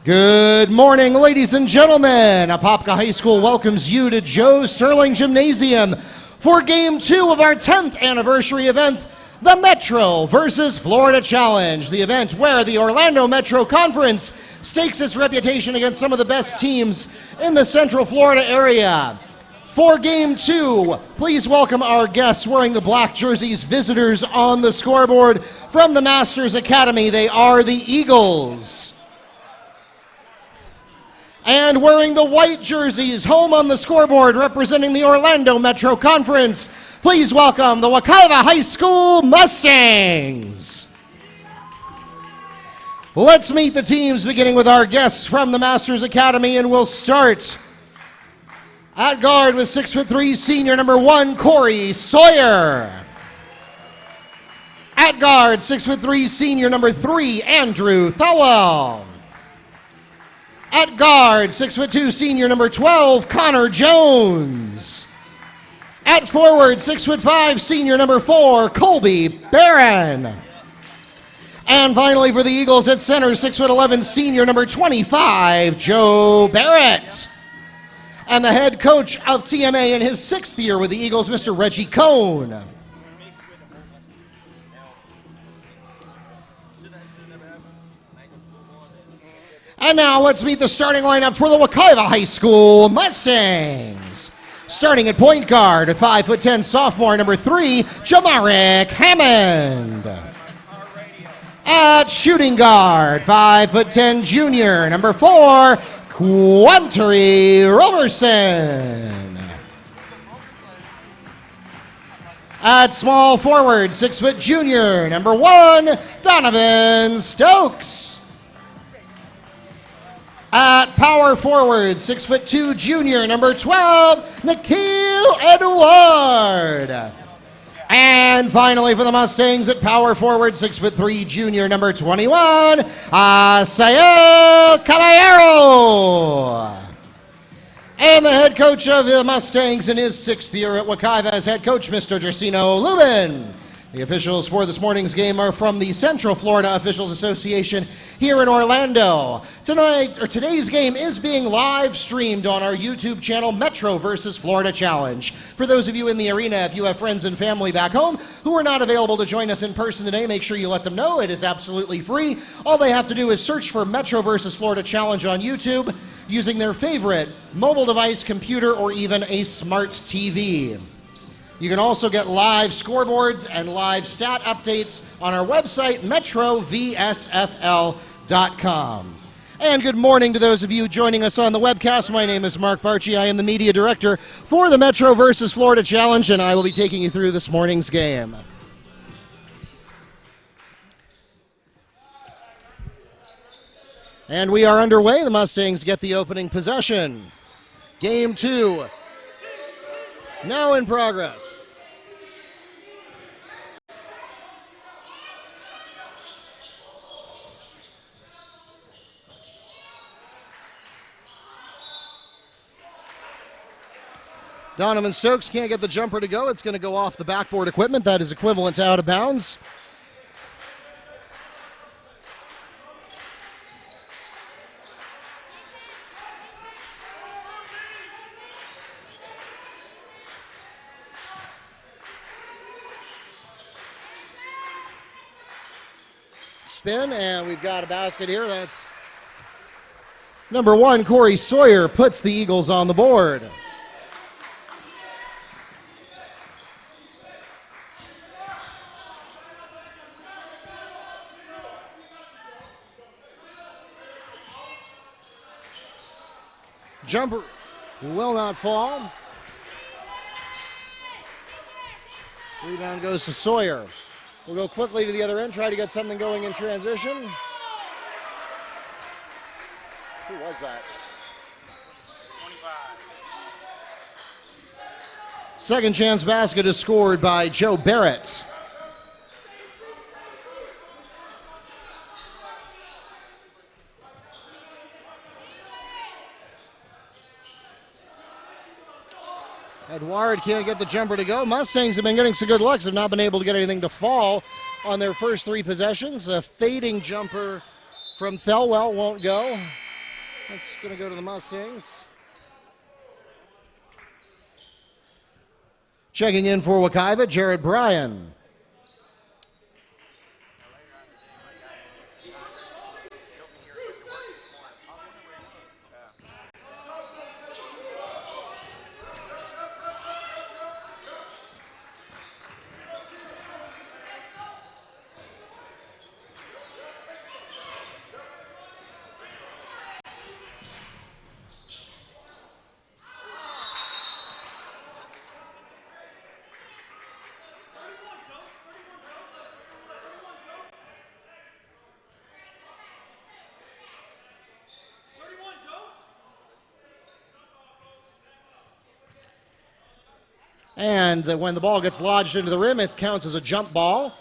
Good morning, ladies and gentlemen. Apopka High School welcomes you to Joe Sterling Gymnasium for Game 2 of our 10th anniversary event, the Metro versus Florida Challenge, the event where the Orlando Metro Conference stakes its reputation against some of the best teams in the Central Florida area. For Game 2, please welcome our guests wearing the black jerseys, visitors on the scoreboard from the Masters Academy. They are the Eagles. And wearing the white jerseys, home on the scoreboard, representing the Orlando Metro Conference, please welcome the Wekiva High School Mustangs. Let's meet the teams, beginning with our guests from the Masters Academy, and we'll start at guard with 6'3" senior number 1, Corey Sawyer. At guard, 6'3" senior number 3, Andrew Thowell. At guard, 6'2" senior number 12, Connor Jones. At forward, 6'5" senior number 4, Colby Barron. And finally for the Eagles at center, 6'11" senior number 25, Joe Barrett. And the head coach of TMA in his 6th year with the Eagles, Mr. Reggie Kohn. And now let's meet the starting lineup for the Wekiva High School Mustangs. Starting at point guard at 5'10" sophomore number 3, Jamarick Hammond. At shooting guard, 5'10" junior number 4, Quantary Roberson. At small forward, 6' junior number 1, Donavon Stokes. At power forward, 6'2" junior number 12, Nikhil Edward. And finally for the Mustangs at power forward, 6'3" junior number 21, Isiah Caballero. And the head coach of the Mustangs in his 6th year at Wekiva as head coach, Mr. Dracino Lubin. The officials for this morning's game are from the Central Florida Officials Association here in Orlando. Today's game is being live streamed on our YouTube channel, Metro versus Florida Challenge. For those of you in the arena, if you have friends and family back home who are not available to join us in person today, make sure you let them know. It is absolutely free. All they have to do is search for Metro versus Florida Challenge on YouTube using their favorite mobile device, computer, or even a smart TV. You can also get live scoreboards and live stat updates on our website, metrovsfl.com. And good morning to those of you joining us on the webcast. My name is Mark Barchi. I am the media director for the Metro versus Florida Challenge, and I will be taking you through this morning's game. And we are underway. The Mustangs get the opening possession. Game 2. Now in progress. Donavon Stokes can't get the jumper to go. It's going to go off the backboard equipment. That is equivalent to out of bounds. Spin, and we've got a basket here. That's number 1, Corey Sawyer, puts the Eagles on the board. Jumper will not fall. Rebound goes to Sawyer. We'll go quickly to the other end, try to get something going in transition. Who was that? 25. Second chance basket is scored by Joe Barrett. Edward can't get the jumper to go. Mustangs have been getting some good looks, have not been able to get anything to fall on their first 3 possessions. A fading jumper from Thelwell won't go. That's going to go to the Mustangs. Checking in for Wekiva, Tristan Bryan. And when the ball gets lodged into the rim, it counts as a jump ball.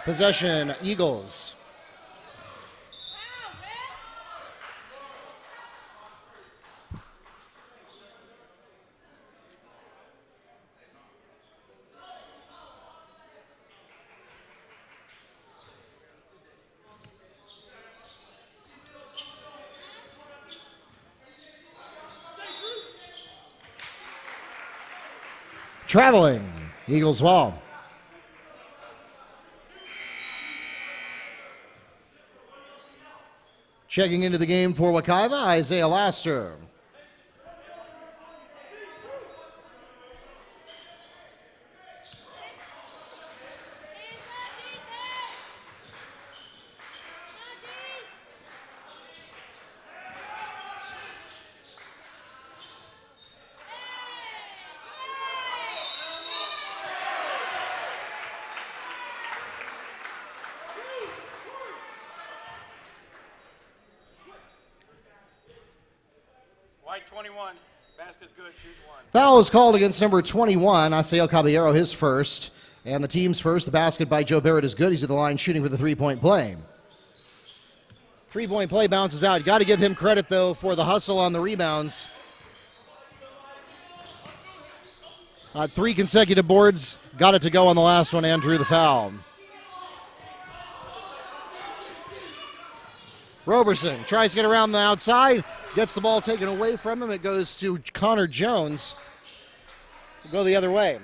Possession, Eagles. Traveling, Eagles ball. Checking into the game for Wekiva, Isiah Laster. White 21, basket's good, shoot one. Foul is called against number 21, Isiah Caballero, his first. And the team's first. The basket by Joe Barrett is good. He's at the line shooting for the three-point play. Three-point play bounces out. You got to give him credit, though, for the hustle on the rebounds. 3 consecutive boards. Got it to go on the last one and drew the foul. Roberson tries to get around the outside. Gets the ball taken away from him. It goes to Connor Jones. We'll go the other way.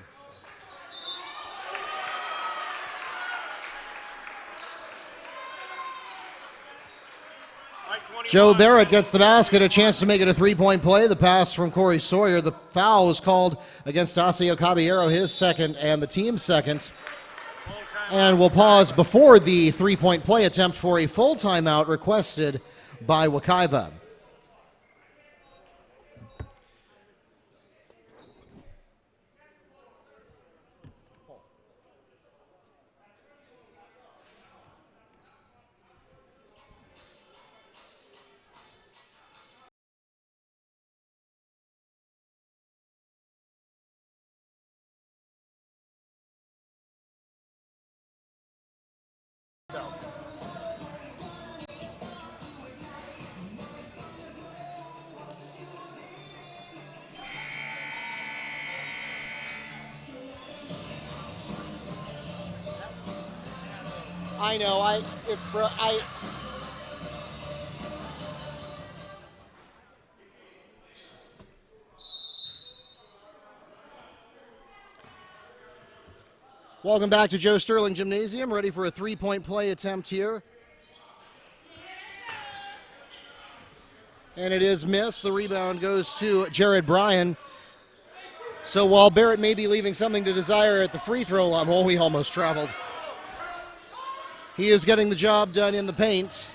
Joe Barrett gets the basket, a chance to make it a three-point play. The pass from Corey Sawyer. The foul was called against Isiah Caballero, his second and the team's second. And we'll pause before the three-point play attempt for a full timeout requested by Wekiva. I know, Welcome back to Joe Sterling Gymnasium, ready for a three-point play attempt here. And it is missed. The rebound goes to Tristan Bryan. So while Barrett may be leaving something to desire at the free throw line, well, we almost traveled. He is getting the job done in the paint.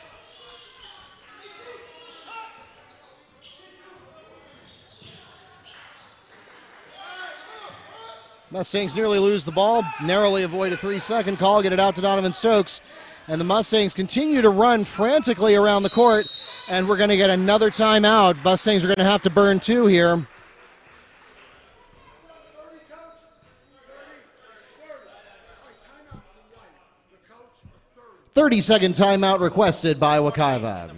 Mustangs nearly lose the ball, narrowly avoid a 3-second call, get it out to Donavon Stokes. And the Mustangs continue to run frantically around the court, and we're going to get another timeout. Mustangs are going to have to burn 2 here. "30-second timeout requested by Wekiva.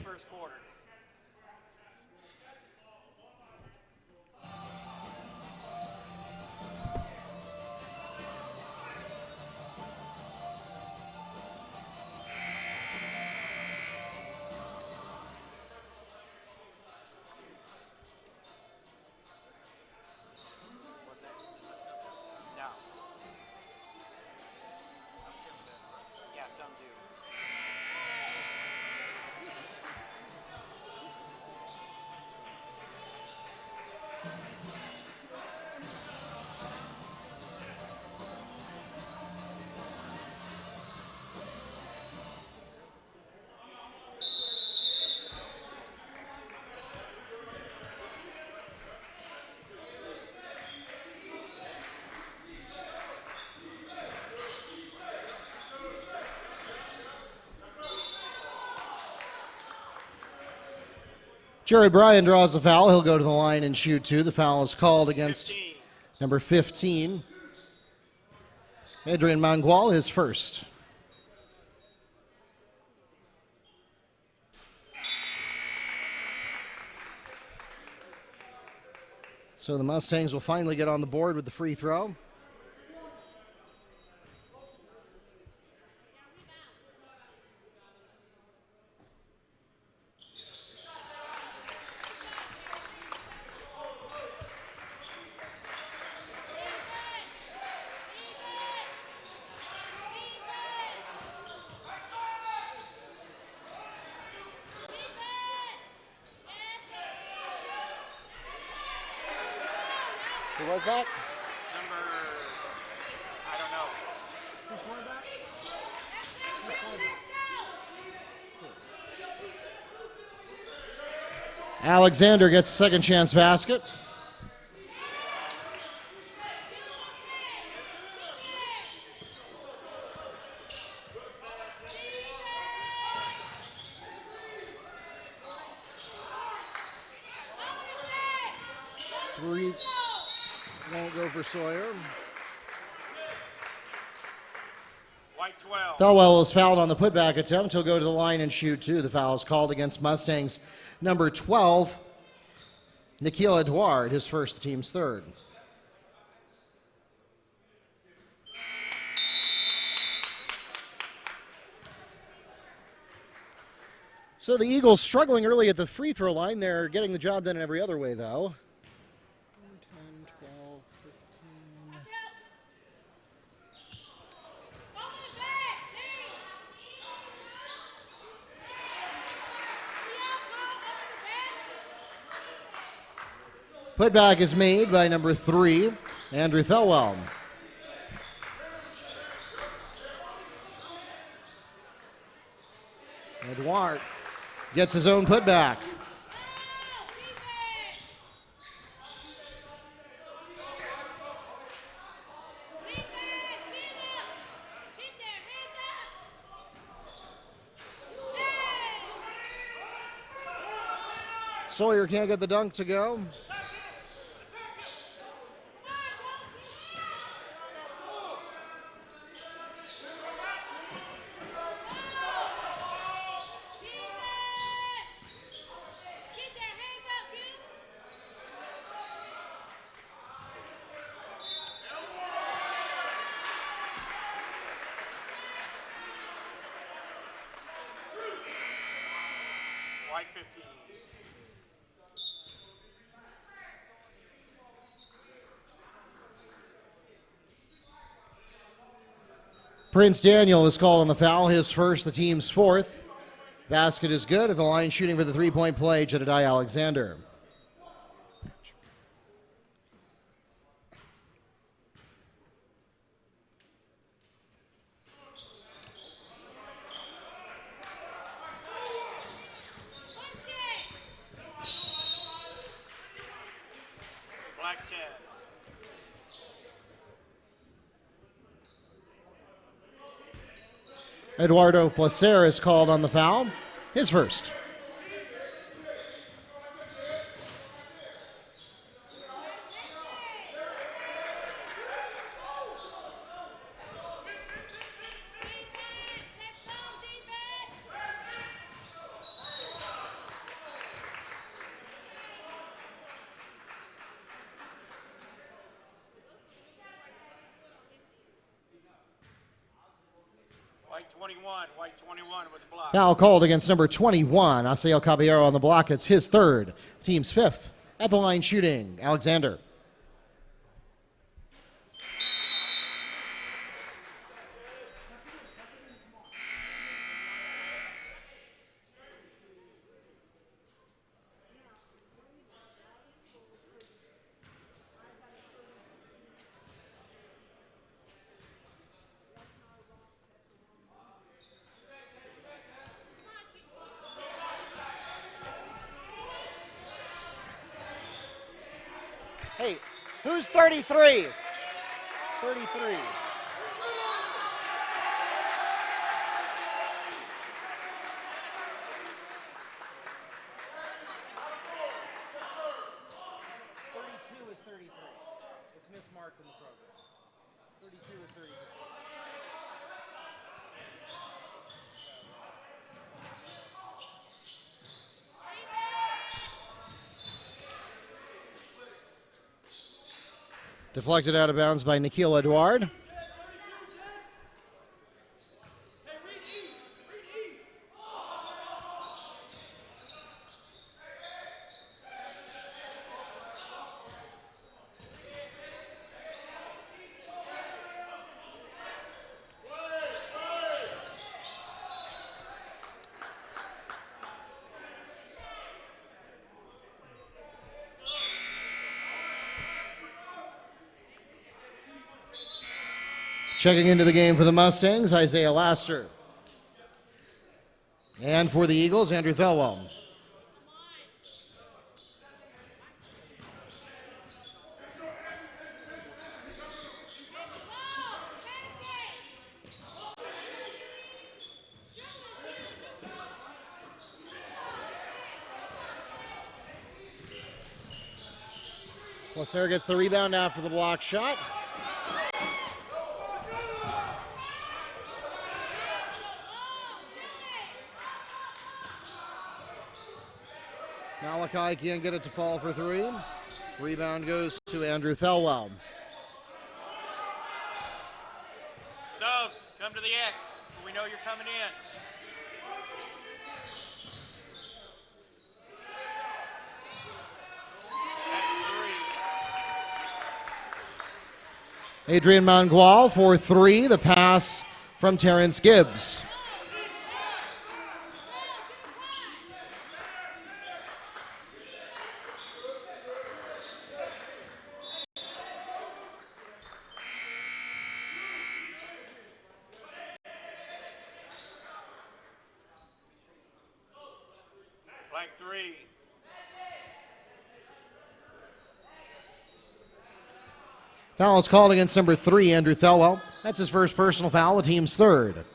Jared Bryan draws the foul. He'll go to the line and shoot two. The foul is called against 15. number 15. Adrian Mangual, his first. So the Mustangs will finally get on the board with the free throw. Who was that? Number, I don't know. Alexander gets a second chance basket. Three won't go for Sawyer. White 12. Thelwell is fouled on the putback attempt. He'll go to the line and shoot two. The foul is called against Mustangs. Number 12, Nikhil Edouard, his first, the team's third. So the Eagles struggling early at the free throw line. They're getting the job done in every other way, though. 10, 12, 15. Putback is made by number 3, Andrew Thelwell. Edouard gets his own putback. Sawyer can't get the dunk to go. White 15. Prince Daniel is called on the foul, his first, the team's fourth. Basket is good. At the line shooting for the three-point play, Jedediah Alexander. Black 10. Eduardo Placer is called on the foul, his first. White 21 with the block. Foul called against number 21, Asiel Caballero on the block. It's his third, the team's fifth. At the line shooting, Alexander. Hey, who's 33? 33. Deflected out of bounds by Nikhil Edouard. Checking into the game for the Mustangs, Isiah Laster. And for the Eagles, Andrew Thelwell. Lacer gets the rebound after the block shot. Malachi can't get it to fall for three. Rebound goes to Andrew Thelwell. Subs, come to the X. We know you're coming in. Adrian Mangual for three. The pass from Terrence Gibbs. Blank three. Foul is called against number 3, Andrew Thelwell. That's his first personal foul, the team's third.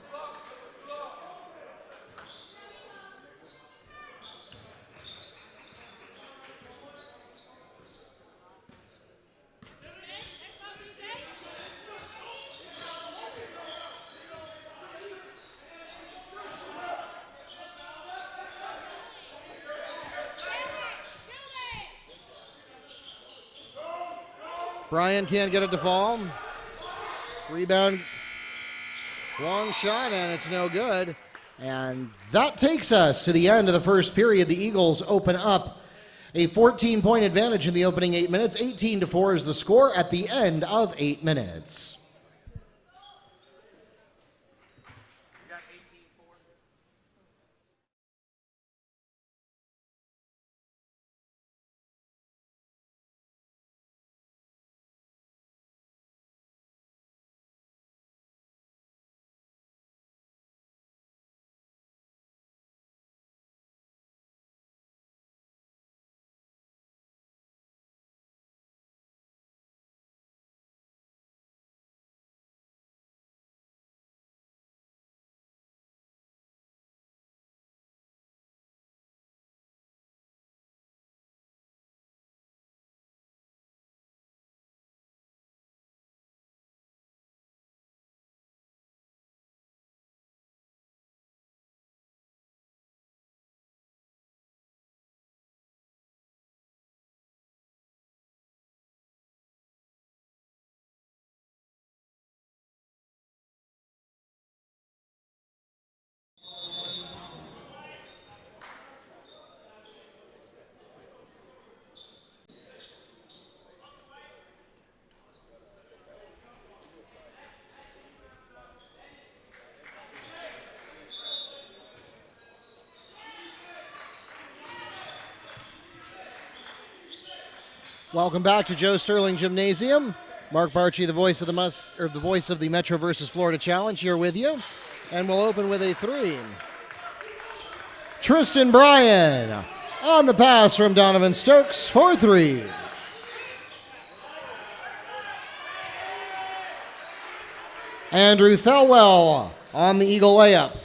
Bryan can't get it to fall. Rebound, long shot, and it's no good. And that takes us to the end of the first period. The Eagles open up a 14-point advantage in the opening 8 minutes. 18-4 is the score at the end of 8 minutes. Welcome back to Joe Sterling Gymnasium. Mark Barchi, the voice of the Metro versus Florida Challenge, here with you. And we'll open with a three. Tristan Bryan on the pass from Donavon Stokes for three. Andrew Thelwell on the Eagle layup.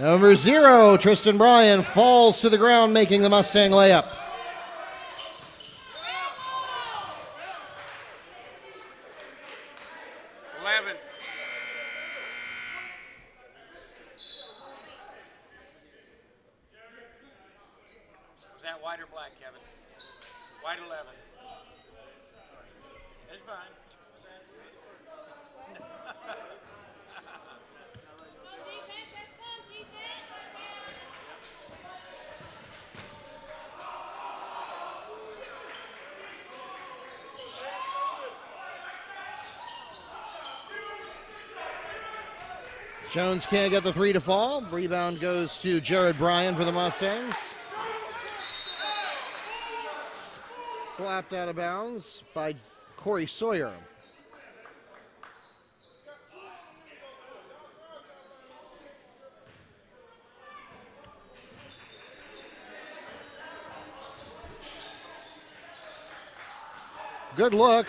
Number 0, Tristan Bryan falls to the ground, making the Mustang layup. White 11. It's fine. Jones can't get the three to fall. Rebound goes to Jared Bryan for the Mustangs. Slapped out of bounds by Corey Sawyer. Good look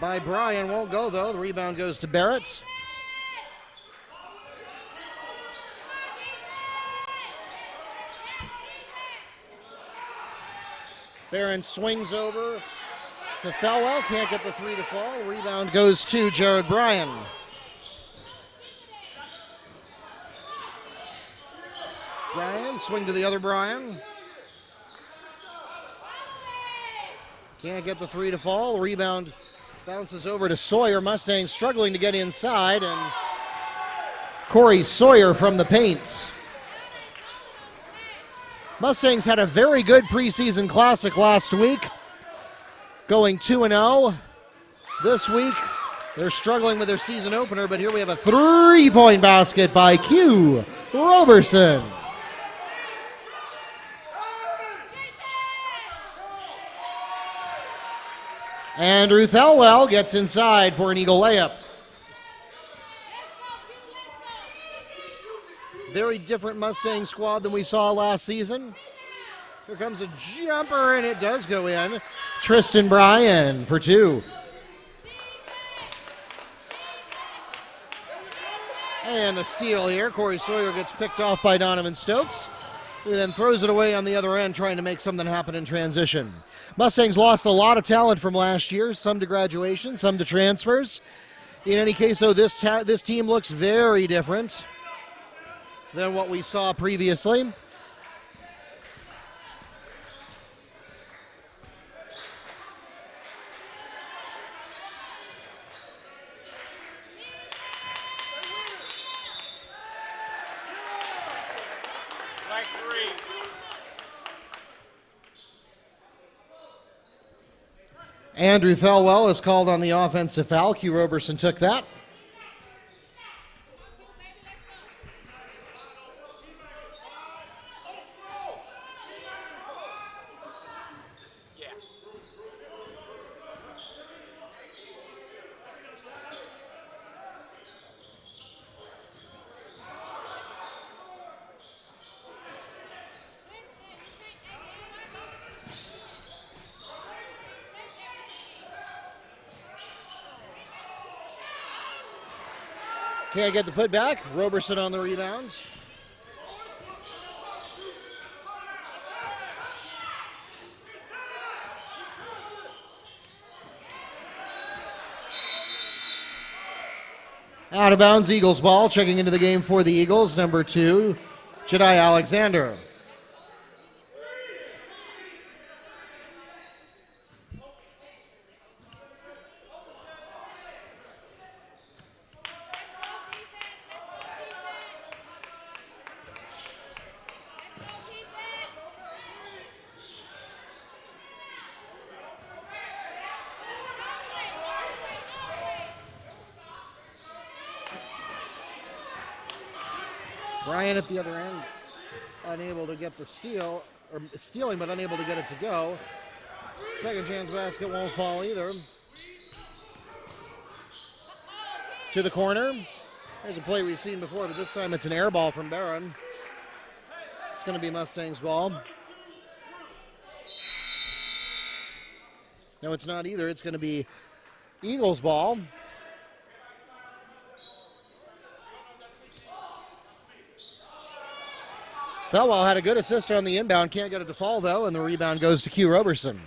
by Bryan. Won't go, though. The rebound goes to Barrett. Barron swings over to Thelwell. Can't get the three to fall. Rebound goes to Jared Bryan. Bryan, swing to the other Bryan. Can't get the three to fall. Rebound bounces over to Sawyer. Mustangs struggling to get inside, and Corey Sawyer from the paint. Mustangs had a very good preseason classic last week, going 2-0. This week, they're struggling with their season opener, but here we have a three-point basket by Q Roberson. Andrew Thelwell gets inside for an Eagle layup. Very different Mustang squad than we saw last season. Here comes a jumper, and it does go in. Tristan Bryan for two. And a steal here. Corey Sawyer gets picked off by Donavon Stokes, who then throws it away on the other end, trying to make something happen in transition. Mustangs lost a lot of talent from last year, some to graduation, some to transfers. In any case, though, this team looks very different than what we saw previously. Like three. Andrew Thelwell is called on the offensive foul. Q Roberson took that. Can't get the putback. Roberson on the rebound. Out of bounds, Eagles ball. Checking into the game for the Eagles, number 2, Jedi Alexander. Bryan at the other end, unable to get the steal, or stealing but unable to get it to go. Second chance basket won't fall either. To the corner. There's a play we've seen before, but this time it's an air ball from Barron. It's going to be Mustangs ball. No, it's not either. It's going to be Eagles ball. Thelwell had a good assist on the inbound. Can't get it to fall, though, and the rebound goes to Q Roberson.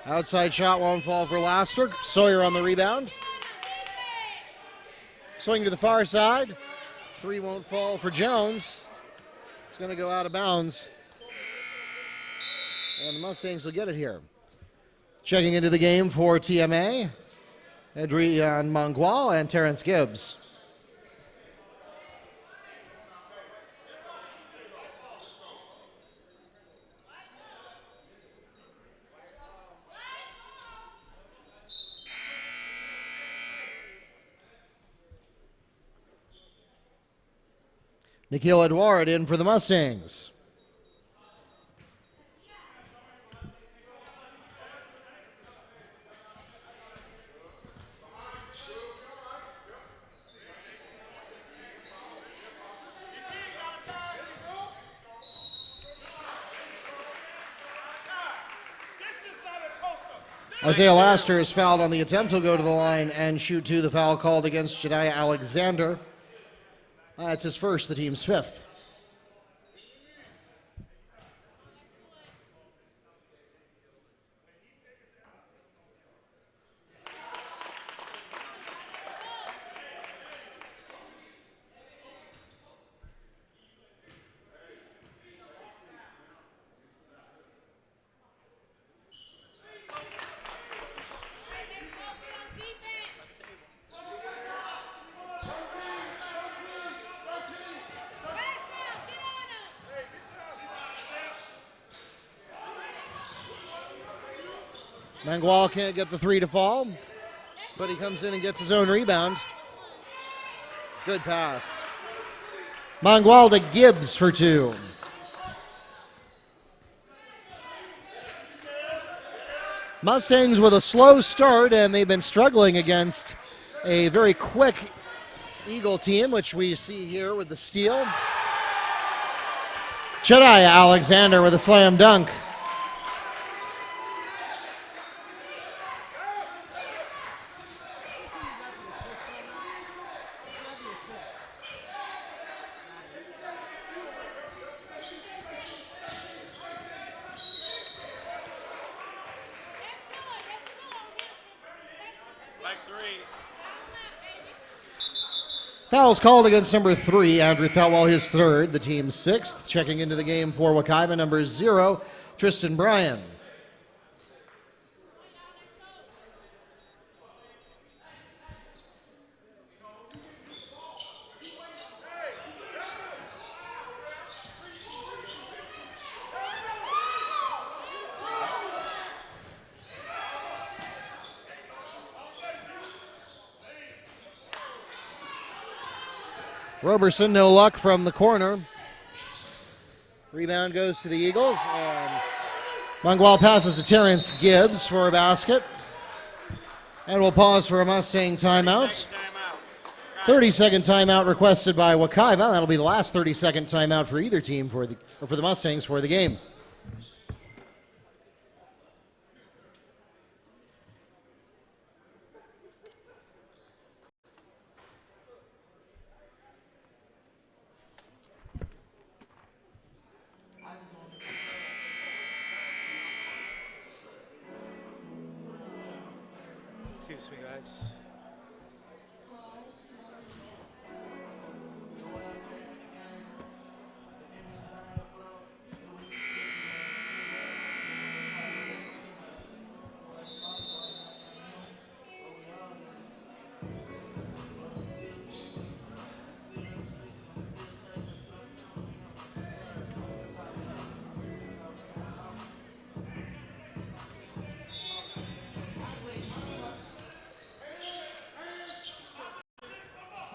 Outside shot won't fall for Laster. Sawyer on the rebound. Swing to the far side. 3 won't fall for Jones. It's going to go out of bounds. And the Mustangs will get it here. Checking into the game for TMA, Adrian Mangual and Terrence Gibbs. Nikhil Edward in for the Mustangs. Isiah Laster is fouled on the attempt. He'll go to the line and shoot 2. The foul called against Jediah Alexander. That's his first, the team's 5th. Mangual can't get the 3 to fall, but he comes in and gets his own rebound. Good pass. Mangual to Gibbs for 2. Mustangs with a slow start, and they've been struggling against a very quick Eagle team, which we see here with the steal. Jediah Alexander with a slam dunk. Foul's called against number 3, Andrew Thelwell, his 3rd, the team's 6th. Checking into the game for Wekiva, number 0, Tristan Bryan. Roberson, no luck from the corner. Rebound goes to the Eagles, and Mangual passes to Terrence Gibbs for a basket. And we'll pause for a Mustang timeout. 30-second timeout requested by Wekiva. That'll be the last 30-second timeout for either team for the Mustangs for the game. Excuse me, guys.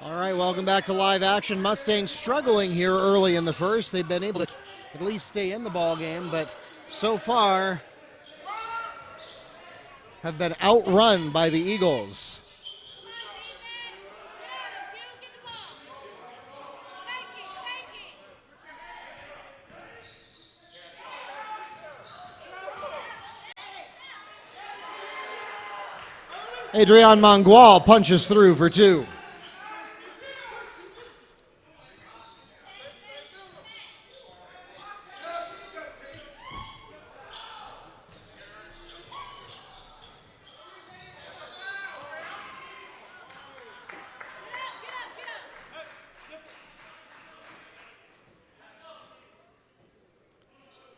All right, welcome back to live action. Mustangs struggling here early in the first. They've been able to at least stay in the ball game, but so far have been outrun by the Eagles. Adrian Mangual punches through for 2.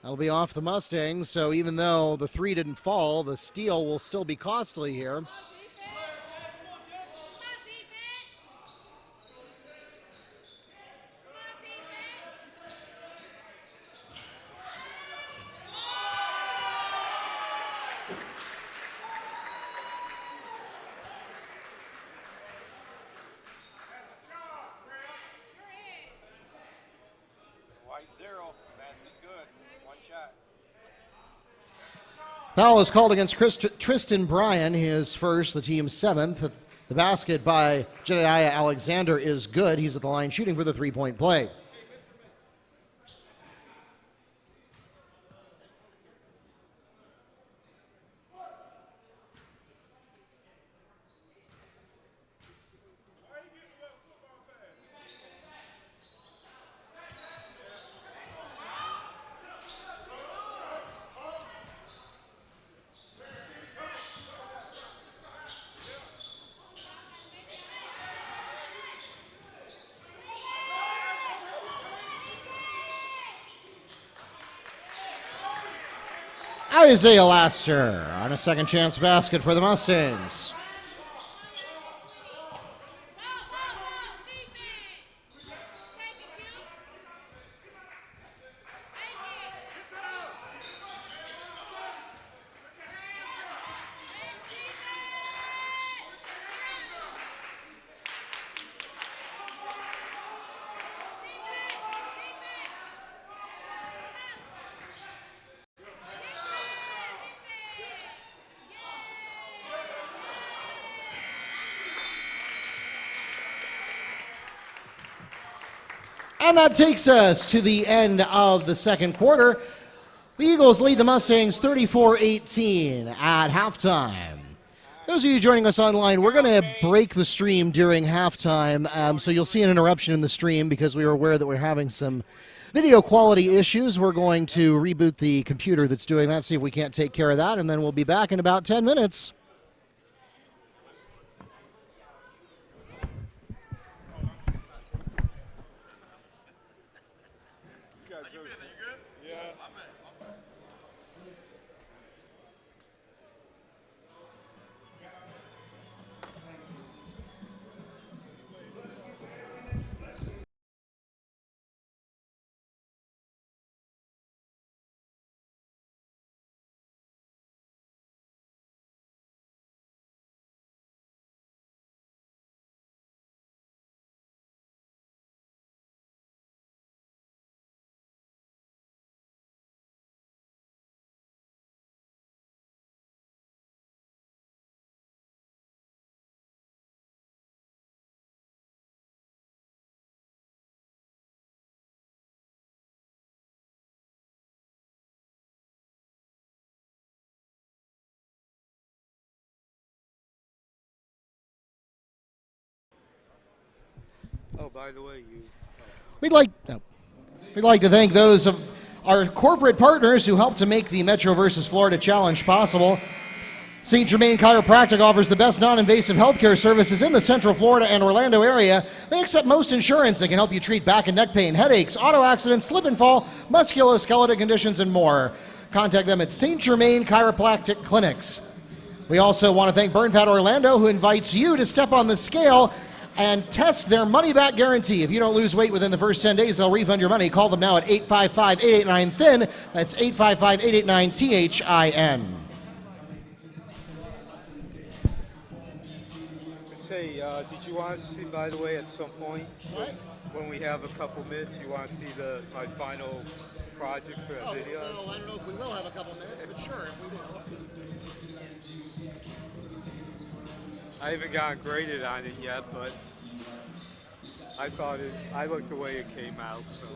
That'll be off the Mustangs, so even though the 3 didn't fall, the steal will still be costly here. White 0. Fast is good. One shot. Foul is called against Tristan Bryan, his first, the team's 7th. The basket by Isiah Alexander is good. He's at the line shooting for the 3-point play. Isiah Laster on a second chance basket for the Mustangs. And that takes us to the end of the second quarter. The Eagles lead the Mustangs 34-18 at halftime. Those of you joining us online, we're going to break the stream during halftime, so you'll see an interruption in the stream because we were aware that we're having some video quality issues. We're going to reboot the computer that's doing that, see if we can't take care of that, and then we'll be back in about 10 minutes. Oh, by the way, We'd like to thank those of our corporate partners who helped to make the Metro versus Florida Challenge possible. St. Germain Chiropractic offers the best non-invasive healthcare services in the Central Florida and Orlando area. They accept most insurance and can help you treat back and neck pain, headaches, auto accidents, slip and fall, musculoskeletal conditions, and more. Contact them at St. Germain Chiropractic Clinics. We also want to thank BurnFat Orlando, who invites you to step on the scale and test their money-back guarantee. If you don't lose weight within the first 10 days, they'll refund your money. Call them now at 855-889-THIN. That's 855-889-THIN. say, did you want to see, by the way, at some point, when we have a couple minutes, you want to see my final project for a video? Well, I don't know if we will have a couple minutes, but sure, if we will. I haven't gotten graded on it yet, but I liked the way it came out, so.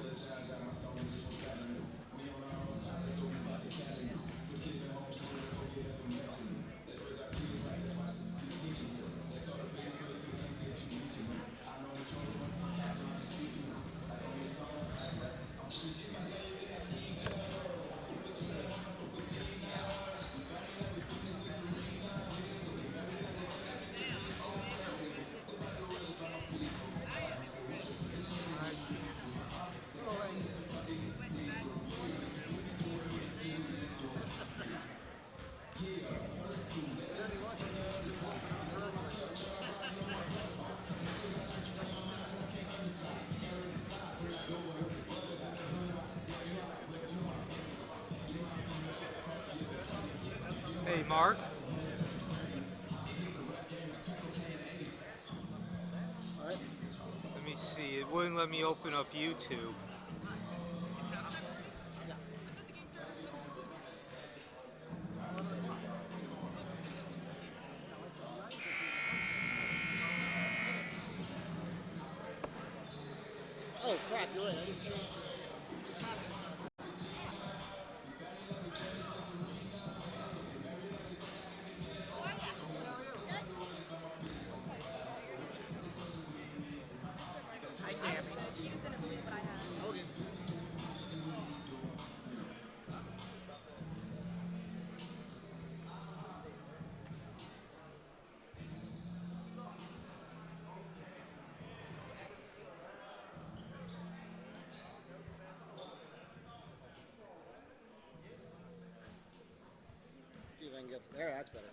Okay, Mark. Let me see. It wouldn't let me open up YouTube. Oh, crap, you're right. I didn't change it. See if I can get there. That's better.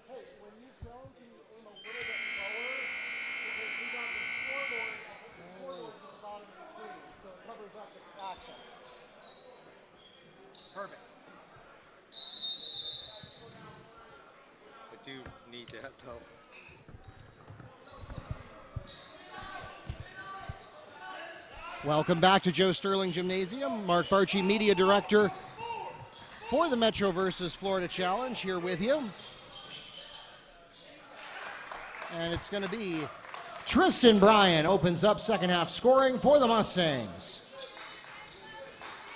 Hey, when you film, can you aim a little bit lower? Because we got the scoreboard at the bottom of the screen, so it covers up the action. Perfect. I do need that though. Welcome back to Joe Sterling Gymnasium. Mark Barchi, Media Director for the Metro versus Florida Challenge, here with you. And it's going to be Tristan Bryan opens up second half scoring for the Mustangs.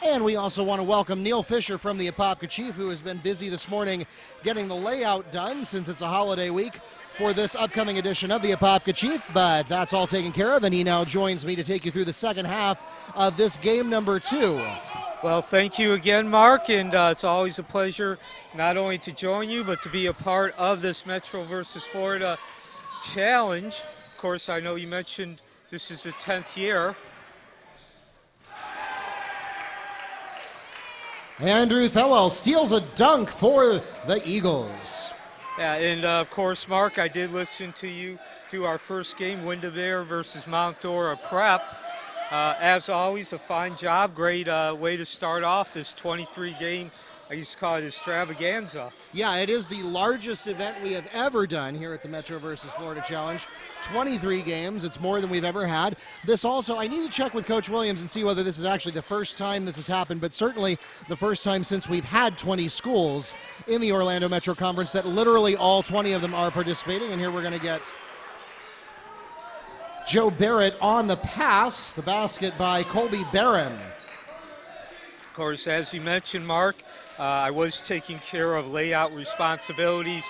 And we also want to welcome Neil Fisher from the Apopka Chief, who has been busy this morning getting the layout done since it's a holiday week for this upcoming edition of the Apopka Chief, but that's all taken care of, and he now joins me to take you through the second half of this game number 2. Well, thank you again, Mark, and it's always a pleasure not only to join you, but to be a part of this Metro versus Florida Challenge. Of course, I know you mentioned this is the 10th year. Andrew Thelwell steals a dunk for the Eagles. Yeah, and of course, Mark, I did listen to you do our first game, Windermere versus Mount Dora Prep. As always, a fine job. Great way to start off this 23-game, I used to call it extravaganza. Yeah, it is the largest event we have ever done here at the Metro versus Florida Challenge. 23 games. It's more than we've ever had. This also, I need to check with Coach Williams and see whether this is actually the first time this has happened, but certainly the first time since we've had 20 schools in the Orlando Metro Conference that literally all 20 of them are participating. And here we're going to get Joe Barrett on the pass. The basket by Colby Barron. Of course, as you mentioned, Mark, I was taking care of layout responsibilities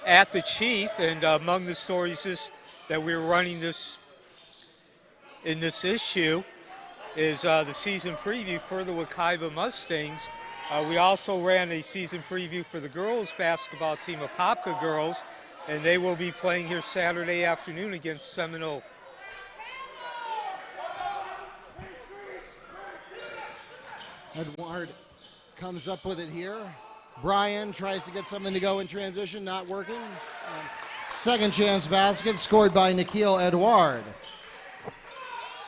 at the Chief, and among the stories that we were running this in this issue is the season preview for the Wekiva Mustangs. We also ran a season preview for the girls basketball team, Apopka girls, and they will be playing here Saturday afternoon against Seminole. Edward comes up with it here. Bryan tries to get something to go in transition, not working. Second chance basket scored by Nikhil Edward.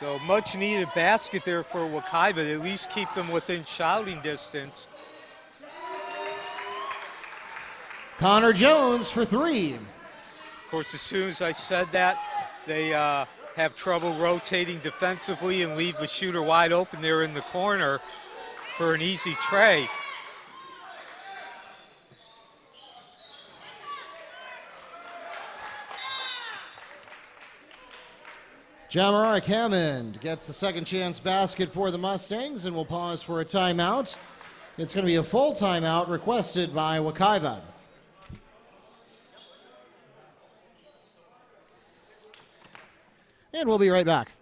So much needed basket there for Wekiva to at least keep them within shouting distance. Connor Jones for 3. Of course, as soon as I said that, they have trouble rotating defensively and leave the shooter wide open there in the corner for an easy tray. Jamarak Hammond gets the second chance basket for the Mustangs, and we'll pause for a timeout. It's going to be a full timeout requested by Wekiva. And we'll be right back.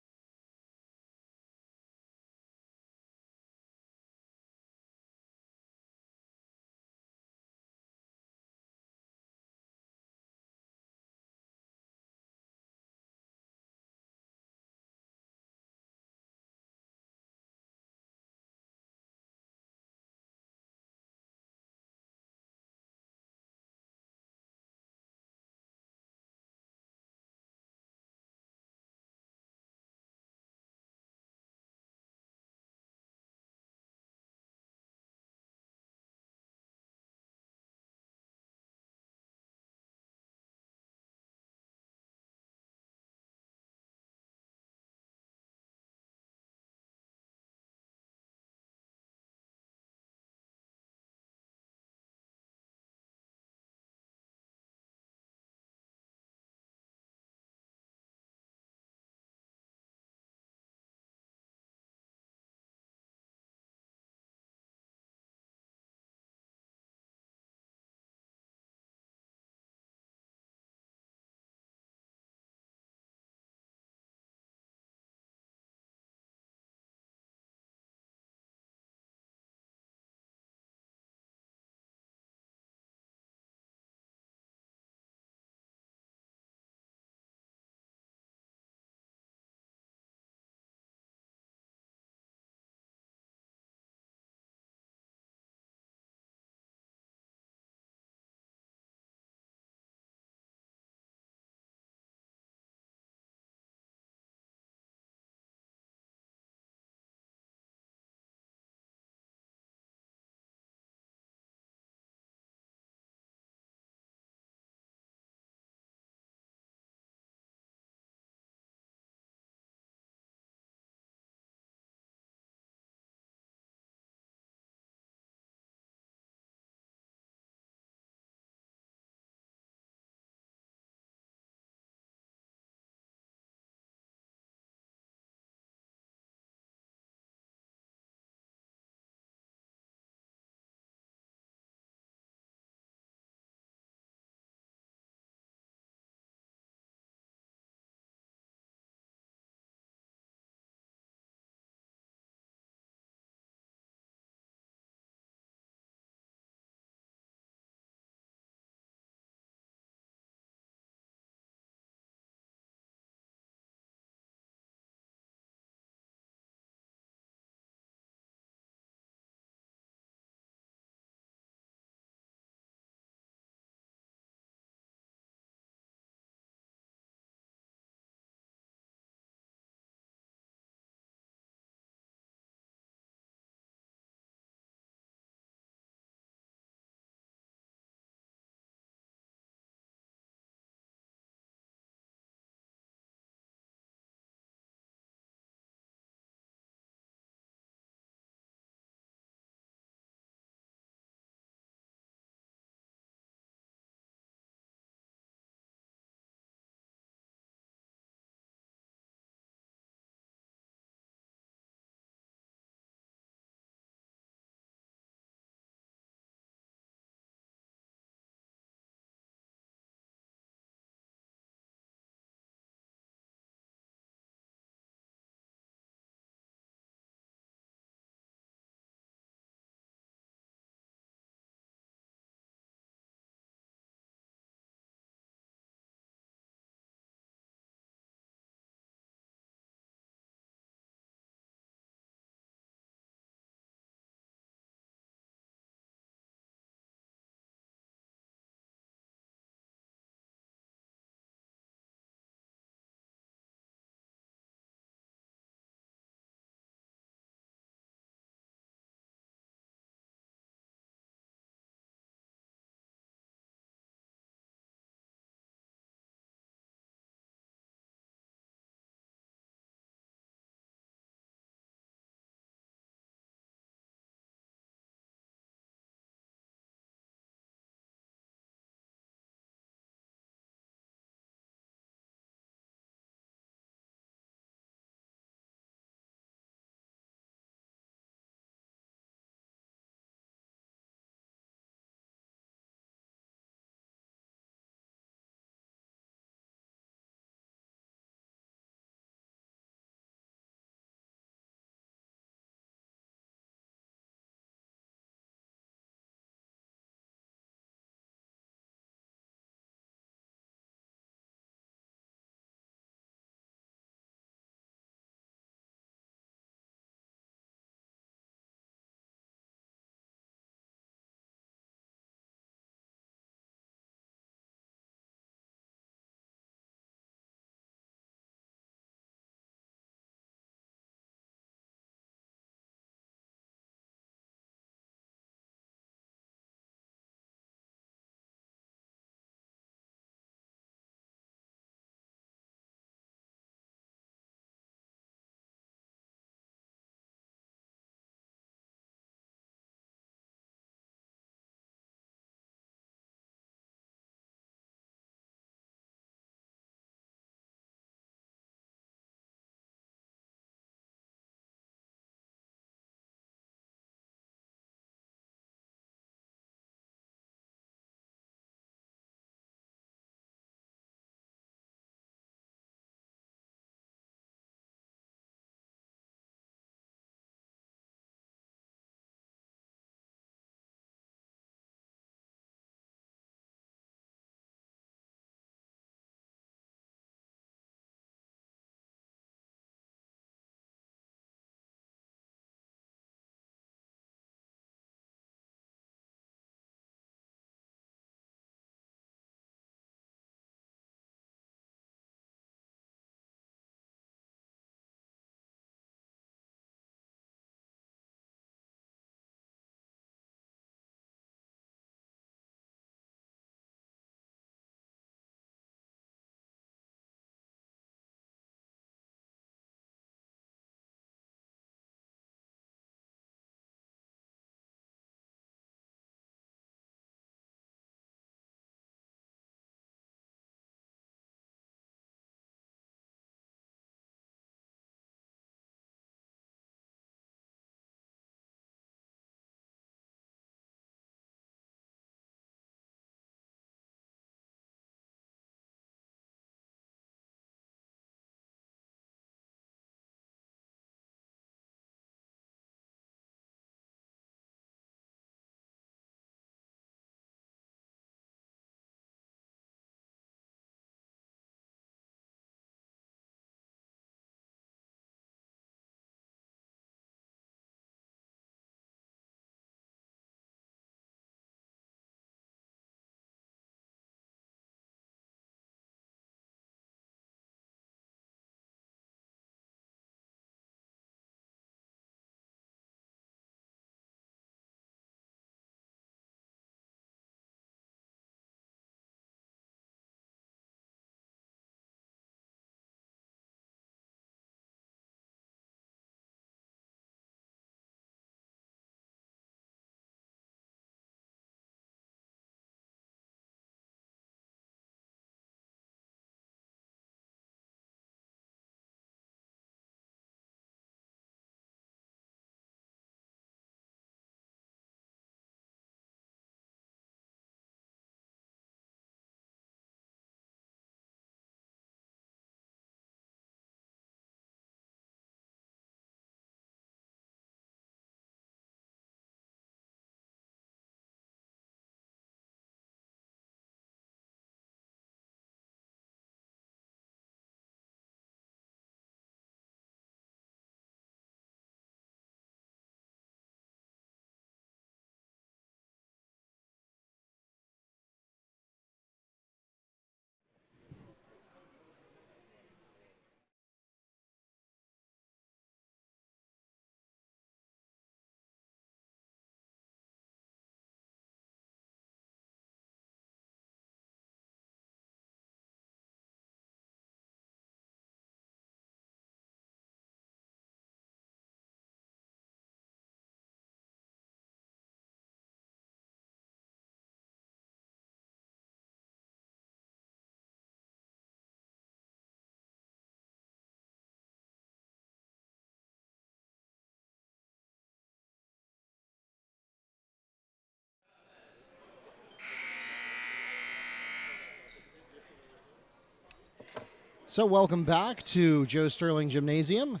So welcome back to Joe Sterling Gymnasium.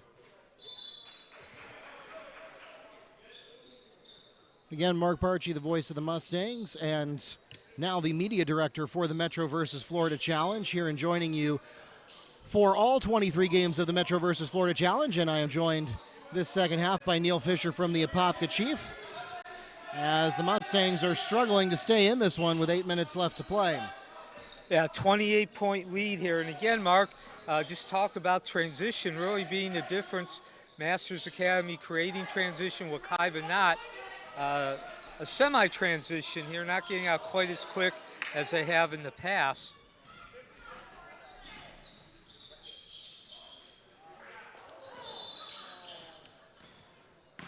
Again, Mark Parchi, the voice of the Mustangs, and now the media director for the Metro versus Florida Challenge, here and joining you for all 23 games of the Metro versus Florida Challenge. And I am joined this second half by Neil Fisher from the Apopka Chief, as the Mustangs are struggling to stay in this one with 8 minutes left to play. Yeah, 28-point lead here. And again, Mark, just talked about transition really being the difference. Masters Academy creating transition, Wekiva not. A semi-transition here, not getting out quite as quick as they have in the past.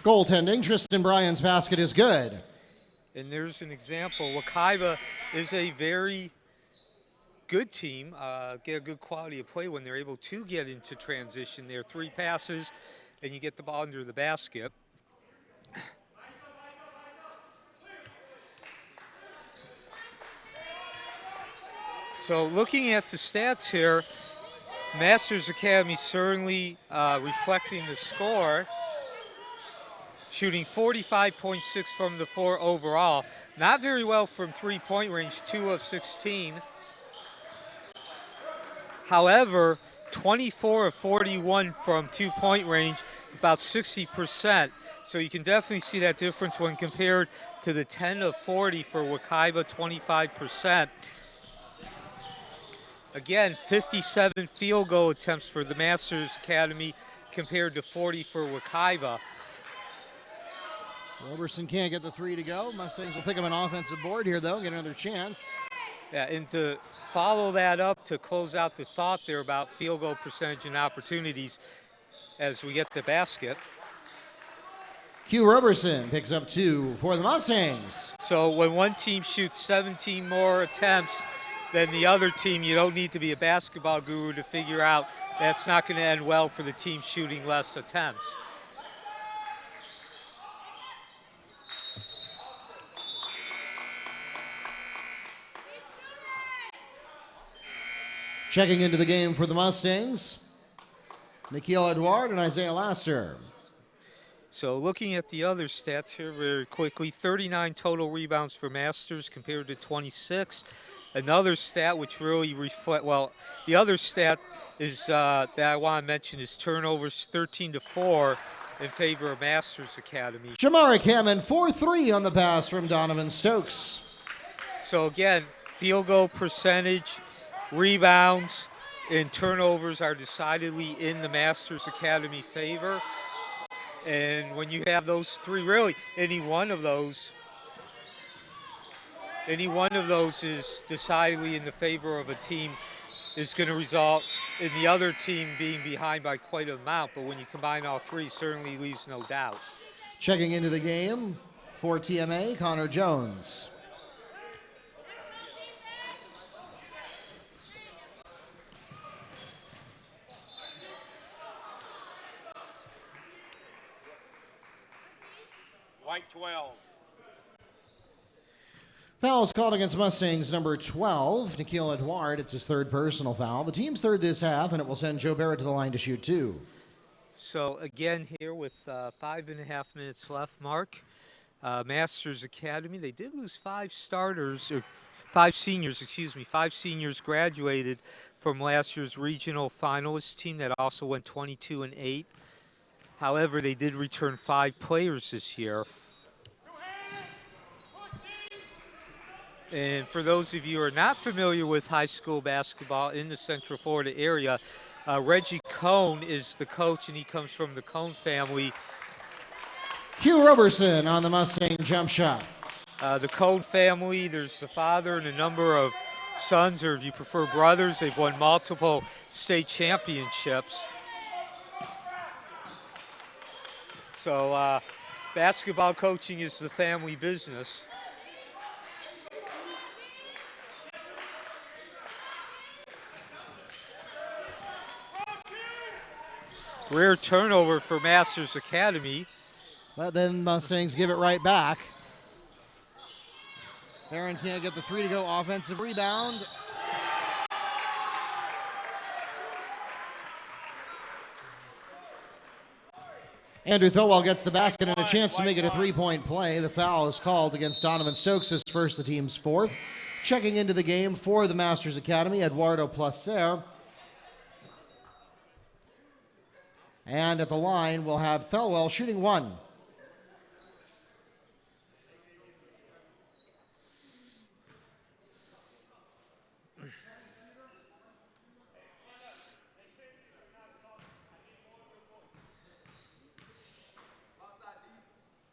Goaltending, Tristan Bryan's basket is good. And there's an example. Wekiva is a very good team, get a good quality of play when they're able to get into transition. There are 3 passes, and you get the ball under the basket. So looking at the stats here, Masters Academy certainly reflecting the score. Shooting 45.6 from the floor overall. Not very well from 3-point range, 2 of 16. However, 24 of 41 from 2-point range, about 60%. So you can definitely see that difference when compared to the 10 of 40 for Wekiva, 25%. Again, 57 field goal attempts for the Masters Academy compared to 40 for Wekiva. Roberson can't get the 3 to go. Mustangs will pick him an offensive board here, though, get another chance. Yeah, and to follow that up, to close out the thought there about field goal percentage and opportunities as we get the basket. Q Roberson picks up 2 for the Mustangs. So when one team shoots 17 more attempts than the other team, you don't need to be a basketball guru to figure out that's not going to end well for the team shooting less attempts. Checking into the game for the Mustangs, Nikhil Edouard and Isiah Laster. So looking at the other stats here very quickly, 39 total rebounds for Masters compared to 26. Another stat which really reflect, well, the other stat is that I want to mention is turnovers 13-4 in favor of Masters Academy. Jamari Cameron, 4-3 on the pass from Donavon Stokes. So again, field goal percentage, rebounds, and turnovers are decidedly in the Masters Academy favor. And when you have those 3, really, any one of those is decidedly in the favor of a team is going to result in the other team being behind by quite an amount. But when you combine all 3, certainly leaves no doubt. Checking into the game for TMA, Connor Jones. White 12. Fouls called against Mustangs number 12, Nikhil Edouard. It's his 3rd personal foul. The team's 3rd this half, and it will send Joe Barrett to the line to shoot 2. So again here with 5.5 minutes left, Mark, Masters Academy, they did lose 5 starters, or 5 seniors, excuse me, 5 seniors graduated from last year's regional finalist team that also went 22-8. However, they did return 5 players this year. And for those of you who are not familiar with high school basketball in the Central Florida area, Reggie Kohn is the coach, and he comes from the Kohn family. Q Roberson on the Mustang jump shot. The Kohn family, there's the father and a number of sons, or if you prefer brothers. They've won multiple state championships. So basketball coaching is the family business. Rare turnover for Masters Academy. But then Mustangs give it right back. Barron can't get the 3 to go. Offensive rebound. Andrew Thilwell gets the basket and a chance to make it a three-point play. The foul is called against Donavon Stokes, his first, the team's fourth. Checking into the game for the Masters Academy, Eduardo Placer. And at the line, we'll have Thilwell shooting one.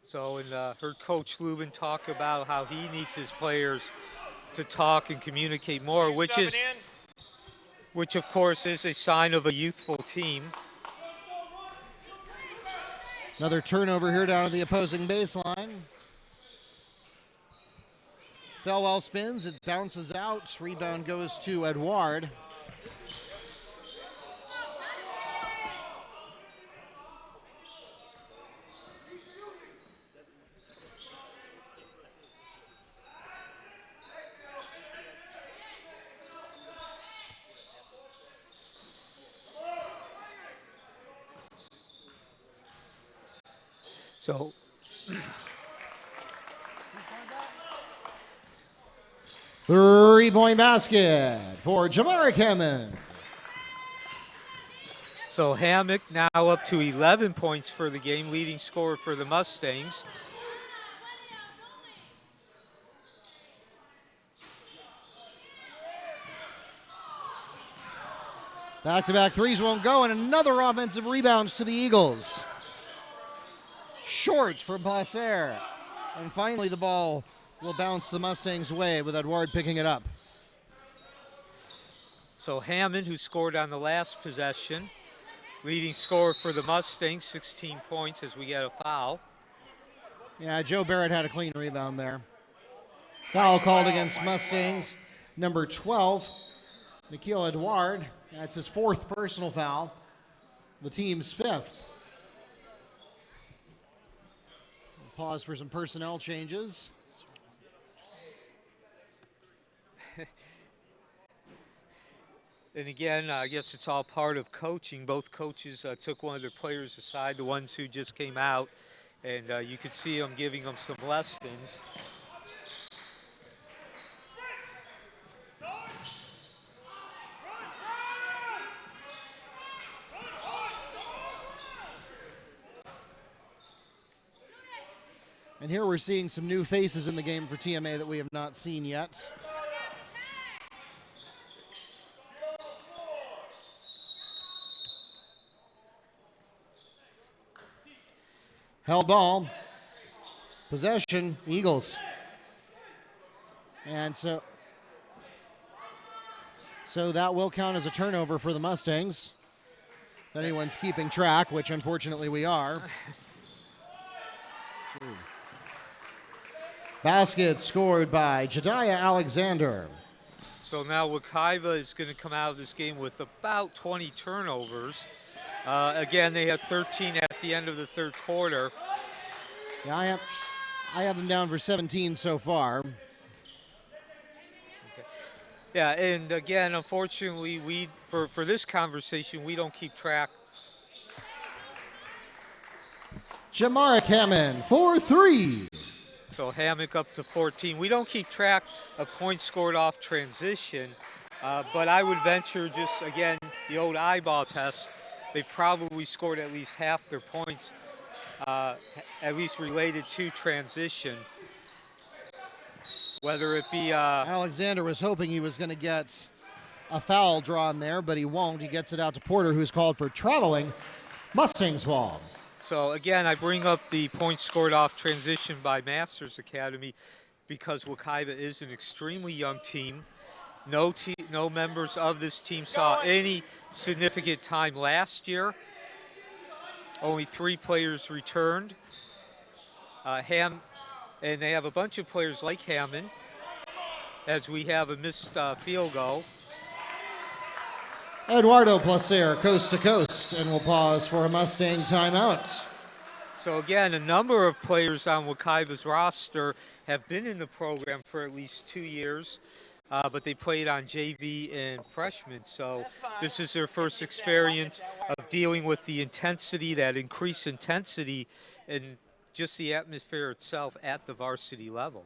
So, and heard Coach Lubin talk about how he needs his players to talk and communicate more, which of course is a sign of a youthful team. Another turnover here down at the opposing baseline. Thilwell spins, it bounces out. Rebound goes to Edouard. So, three-point basket for Jamaric Hammond. So Hammock now up to 11 points for the game, leading scorer for the Mustangs. Back-to-back threes won't go, and another offensive rebound to the Eagles. Short for Placer. And finally the ball will bounce the Mustangs' way with Edouard picking it up. So Hammond, who scored on the last possession, leading scorer for the Mustangs, 16 points as we get a foul. Yeah, Joe Barrett had a clean rebound there. Foul called against Mustangs, number 12, Nikhil Edouard. That's his fourth personal foul, the team's fifth. We'll pause for some personnel changes. And again, I guess it's all part of coaching. Both coaches took one of their players aside, the ones who just came out, and you could see them giving them some lessons. And here we're seeing some new faces in the game for TMA that we have not seen yet. Held ball, possession, Eagles. And so that will count as a turnover for the Mustangs. If anyone's keeping track, which unfortunately we are. Basket scored by Jediah Alexander. So now Wekiva is going to come out of this game with about 20 turnovers. Again, they had 13 at the end of the third quarter. Yeah, I have them down for 17 so far. Okay. Yeah, and again, unfortunately, for this conversation, we don't keep track. Jamaric Hammond for three. So Hammock up to 14. We don't keep track of points scored off transition, but I would venture just, again, the old eyeball test, they've probably scored at least half their points, at least related to transition. Whether it be... Alexander was hoping he was going to get a foul drawn there, but he won't. He gets it out to Porter, who's called for traveling. Mustangs ball. So again, I bring up the points scored off transition by Masters Academy because Wekiva is an extremely young team. No members of this team saw any significant time last year. Only 3 players returned. And they have a bunch of players like Hammond, as we have a missed field goal. Eduardo Placer, coast to coast, and we'll pause for a Mustang timeout. So again, a number of players on Wekiva's roster have been in the program for at least 2 years. but they played on JV and freshmen. So this is their first experience of dealing with the intensity, that increased intensity, and just the atmosphere itself at the varsity level.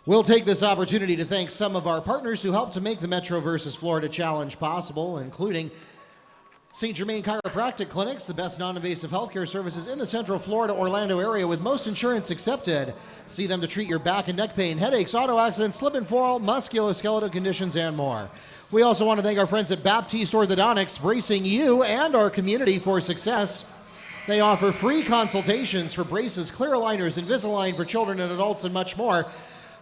We'll take this opportunity to thank some of our partners who helped to make the Metro versus Florida Challenge possible, including St. Germain Chiropractic Clinics, the best non-invasive healthcare services in the Central Florida, Orlando area with most insurance accepted. See them to treat your back and neck pain, headaches, auto accidents, slip and fall, musculoskeletal conditions, and more. We also want to thank our friends at Baptiste Orthodontics, bracing you and our community for success. They offer free consultations for braces, clear aligners, Invisalign for children and adults, and much more.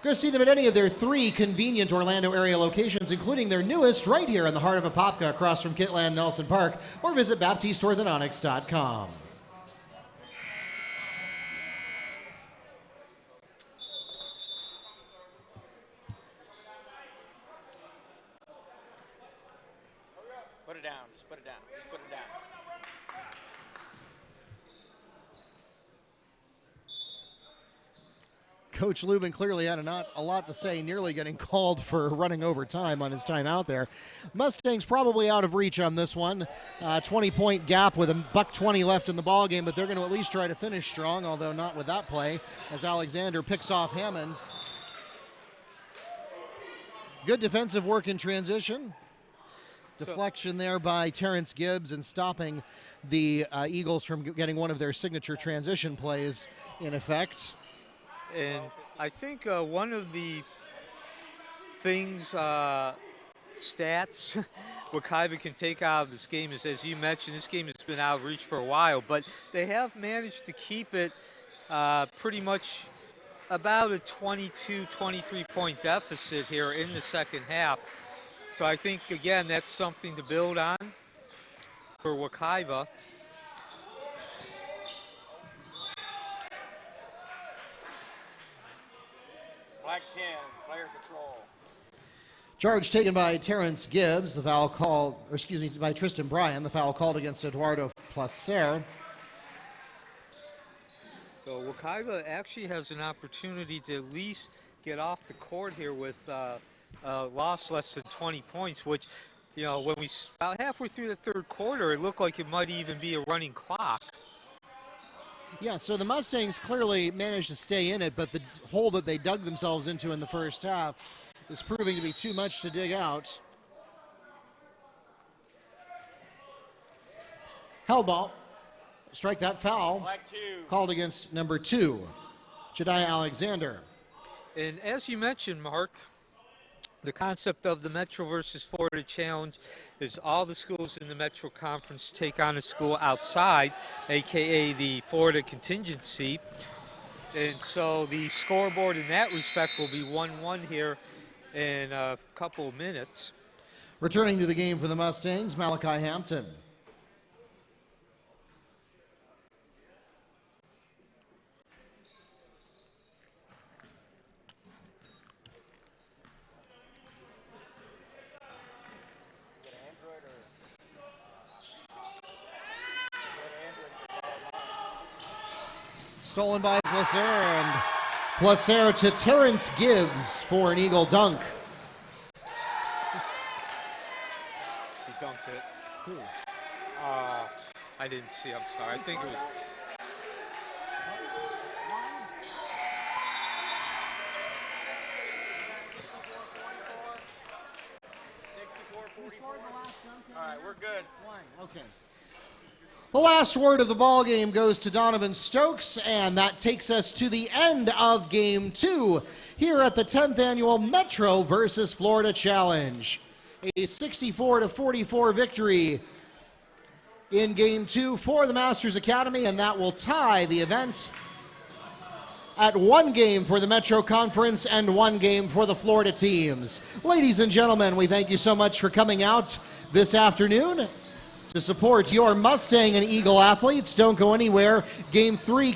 Go see them at any of their 3 convenient Orlando area locations, including their newest right here in the heart of Apopka across from Kitland Nelson Park, or visit BaptisteOrthodontics.com. Put it down. Just put it down. Just put it down. Coach Lubin clearly had not a lot to say, nearly getting called for running over time on his time out there. Mustangs probably out of reach on this one. 20-point gap with $1:20 left in the ball game, but they're going to at least try to finish strong, although not with that play, as Alexander picks off Hammond. Good defensive work in transition. Deflection there by Terrence Gibbs and stopping the Eagles from getting one of their signature transition plays in effect. And I think one of the things, stats, Wekiva can take out of this game is, as you mentioned, this game has been out of reach for a while, but they have managed to keep it pretty much about a 22, 23-point deficit here in the second half. So I think, again, that's something to build on for Wekiva. Black 10, player control. Charge taken by Terrence Gibbs, the foul called, or excuse me, by Tristan Bryan, the foul called against Eduardo Placer. So Wekiva actually has an opportunity to at least get off the court here with loss less than 20 points, which, you know, when we about halfway through the third quarter, it looked like it might even be a running clock. Yeah, so the Mustangs clearly managed to stay in it, but the hole that they dug themselves into in the first half is proving to be too much to dig out. Held ball. Strike that foul. Black 2. Called against number 2, Jediah Alexander. And as you mentioned, Mark, the concept of the Metro versus Florida Challenge is all the schools in the Metro Conference take on a school outside, aka the Florida contingency. And so the scoreboard in that respect will be 1-1 here in a couple of minutes. Returning to the game for the Mustangs, Malachi Hampton. Stolen by Placer, and Placer to Terrence Gibbs for an Eagle dunk. He dunked it. Who? I didn't see, I'm sorry. I think it was... All right, we're good. Okay. The last word of the ball game goes to Donavon Stokes, and that takes us to the end of Game 2 here at the 10th Annual Metro versus Florida Challenge. A 64-44 victory in Game 2 for the Masters Academy, and that will tie the event at 1 game for the Metro Conference and 1 game for the Florida teams. Ladies and gentlemen, we thank you so much for coming out this afternoon to support your Mustang and Eagle athletes. Don't go anywhere. Game 3